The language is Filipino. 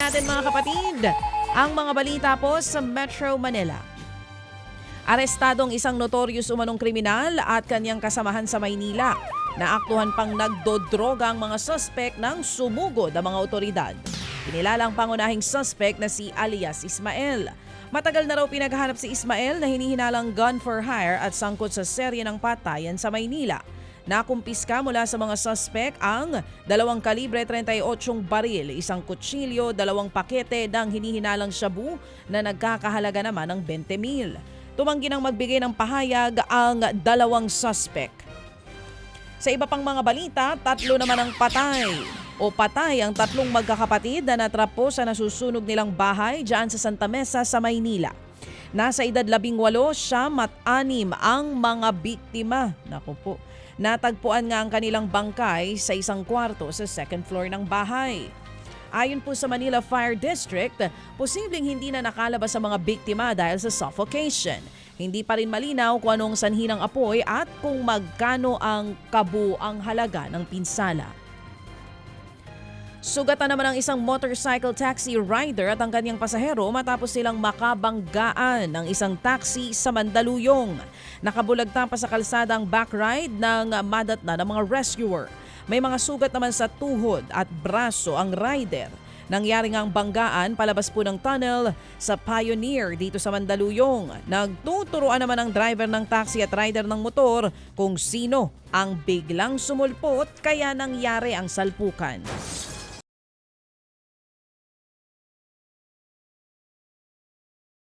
natin mga kapatid ang mga balita po sa Metro Manila. Arestadong isang notorious umanong kriminal at kanyang kasamahan sa Maynila. Naaktuhan pang nagdodroga ang mga suspect ng sumugod ang mga otoridad. Kinilalang pangunahing suspect na si alias Ismael. Matagal na raw pinaghahanap si Ismael na hinihinalang gun for hire at sangkot sa serye ng patayan sa Maynila. Nakumpiska mula sa mga suspect ang 2 kalibre 38 baril, isang kutsilyo, 2 pakete ng hinihinalang shabu na nagkakahalaga naman ng 20,000. Tumanggi nang magbigay ng pahayag ang 2 suspect. Sa iba pang mga balita, 3 naman ang patay ang 3 magkakapatid na natrapo sa nasusunog nilang bahay dyan sa Santa Mesa sa Maynila. Nasa edad 18, 9 at 6 ang mga biktima. Naku po. Natagpuan nga ang kanilang bangkay sa isang kwarto sa second floor ng bahay. Ayon po sa Manila Fire District, posibleng hindi na nakalabas ang mga biktima dahil sa suffocation. Hindi pa rin malinaw kung anong sanhi ng apoy at kung magkano ang kabuang halaga ng pinsala. Sugatan naman ang isang motorcycle taxi rider at ang kanyang pasahero matapos silang makabanggaan ng isang taxi sa Mandaluyong. Nakabulagta pa sa kalsada ang backride ng madatna ng mga rescuer. May mga sugat naman sa tuhod at braso ang rider. Nangyari nga ang banggaan palabas po ng tunnel sa Pioneer dito sa Mandaluyong. Nagtuturuan naman ang driver ng taxi at rider ng motor kung sino ang biglang sumulpot kaya nangyari ang salpukan.